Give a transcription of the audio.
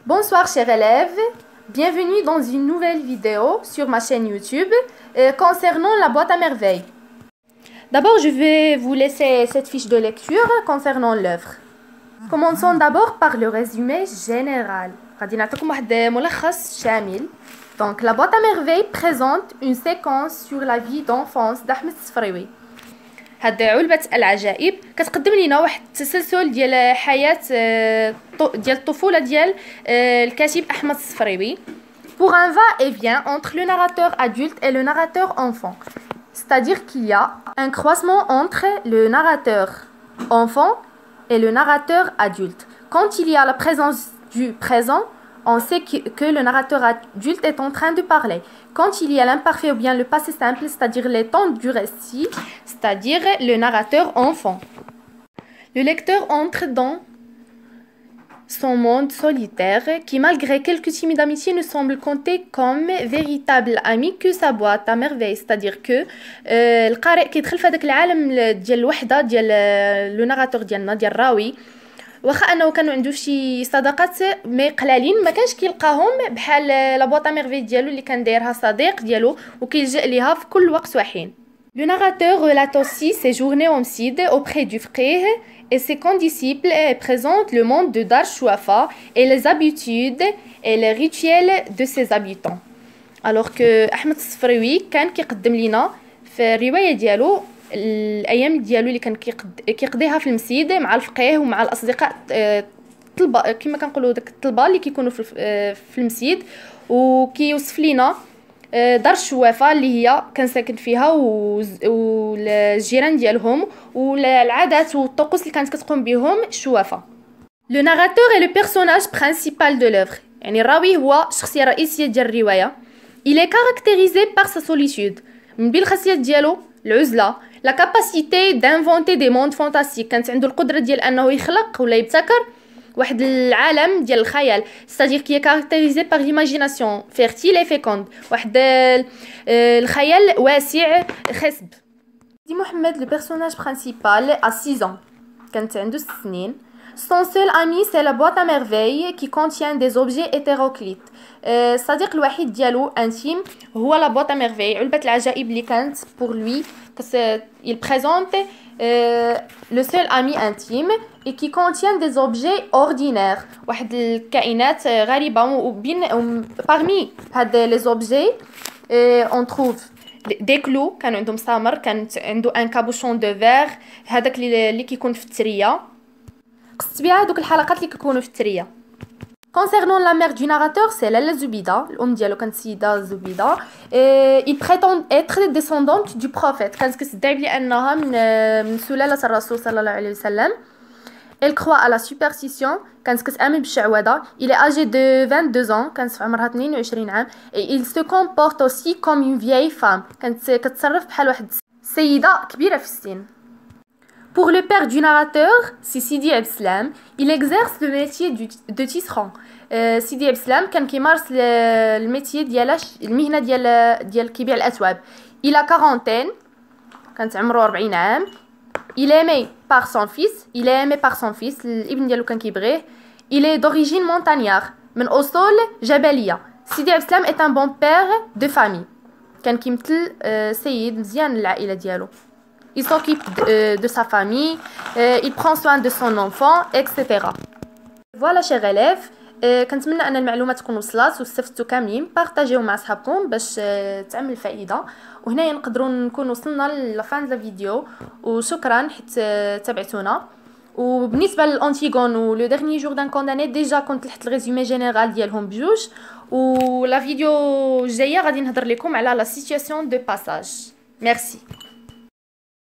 Bonsoir chers élèves, bienvenue dans une nouvelle vidéo sur ma chaîne YouTube concernant la boîte à merveilles. D'abord, je vais vous laisser cette fiche de lecture concernant l'œuvre. Commençons d'abord par le résumé général. Donc, la boîte à merveilles présente une séquence sur la vie d'enfance d'Ahmed Sfraoui. هاد علبة العجائب كتقدم لنا واحد التسلسل ديال حياة ديال الطفولة ديال الكاتب أحمد الصفراوي pour un va-et-vient entre le narrateur adulte et le narrateur enfant. C'est-à-dire qu'il y a un croisement entre le narrateur enfant et le narrateur adulte. Quand il y a la présence du présent, on sait que le narrateur adulte est en train de parler. Quand il y a l'imparfait ou bien le passé simple, c'est-à-dire les temps du récit, c'est-à-dire le narrateur enfant. Le lecteur entre dans son monde solitaire qui, malgré quelques timides amitiés, ne semble compter comme véritable ami que sa boîte à merveille. C'est-à-dire que القارئ كيدخل في هذاك العالم ديال الوحدة ديال لو ناراتور ديالنا ديال الراوي واخا انه كانوا عنده شي صداقات مي قلالين ما كانش كيلقاهم بحال لا بواط ميرفي ديالو اللي كان دايرها صديق ديالو وكيلجأ ليها في كل وقت وحين. Le narrateur relate aussi ses journées homicides auprès du frère et ses condisciples et présente le monde de Dar Chouafa et les habitudes et les rituels de ses habitants. Alors que Ahmed Sfraoui كان كيقدم لنا في الرواية ديالو الايام ديالو اللي كان كيقضيها في المسجد مع الفقيه ومع الاصدقاء الطلبه كما كنقولوا داك الطلبه اللي كيكونوا في المسجد وكيوصف لينا دار الشوافه اللي هي كان ساكن فيها والجيران ديالهم والعادات والطقوس اللي كانت كتقوم بهم الشوافه. لو ناراتور اي لو بيرسوناج برينسيبال دو لوفر، يعني الراوي هو الشخصيه الرئيسيه ديال الروايه. il est caractérisé par sa solitude، من بين الخاصيات ديالو العزله، la capacité d'inventer des mondes fantastiques، كانت عنده القدره ديال انه يخلق ولا يبتكر واحد العالم ديال الخيال، c'est-à-dire qui est caractérisé par l'imagination fertile et féconde، واحد الخيال واسع خصب. دي محمد le personnage principal a 6 ans، كانت عنده 6 سنين. Son seul ami c'est la boîte à merveilles qui contient des objets hétéroclites. الصديق الوحيد ديالو intime هو la boîte à merveilles، علبة العجائب اللي كانت pour lui. Il présente le seul ami intime et qui contient des objets ordinaires. واحد الكائنات غريبة parmi les objets on trouve des clous، كانوا عندهم سامر، كانت عنده un cabochon de verre، هذاك اللي كيكون في الترية، قصت بها دوك الحلقات اللي كيكونوا في الترية. Concernant la mère du narrateur, c'est Lalla Zoubida, l'homme ديالو كانت سيدة زبيدة. Il prétend être descendante du prophète، كانت كتدعي بلي انها من سلالة الرسول صلى الله عليه وسلم. Elle croit à la superstition، كانت كتآمن بالشعوذة. Il est âgé de 22 ans، كانت في عمرها 22 عام. Et il se comporte aussi comme une vieille femme، كانت كتصرف بحال واحد سيدة كبيرة في السن. Pour le père du narrateur, c'est Sidi Abdeslam. Il exerce le métier de tisserand. سيدي عبد السلام كان كيمارس الميتي ديالها المهنه ديال كيبيع الاثواب. il a quarantaine، كانت عمره 40 عام. il est aimé par son fils، الابن ديالو كان كيبغيه. il est d'origine montagnard، من اصول جبليه. سيدي عبد السلام est un bon père de famille، كان كيمثل سيد مزيان للعائله ديالو. il s'occupe de sa famille، il prend soin de son enfant etc. Voilà chers élèves، كنتمنى ان المعلومات تكون وصلات واستفدتوا كاملين. بارطاجيو مع صحابكم باش تعمل الفائده. وهنايا نقدروا نكون وصلنا لفان لا فيديو، وشكرا حيت تابعتونا. وبالنسبه للانتيغون ولو ديرني جور دان كونداني ديجا كنت لحت الريزومي جينيرال ديالهم بجوج، ولا فيديو الجايه غادي نهضر لكم على لا سيتوياسيون دو باساج. ميرسي.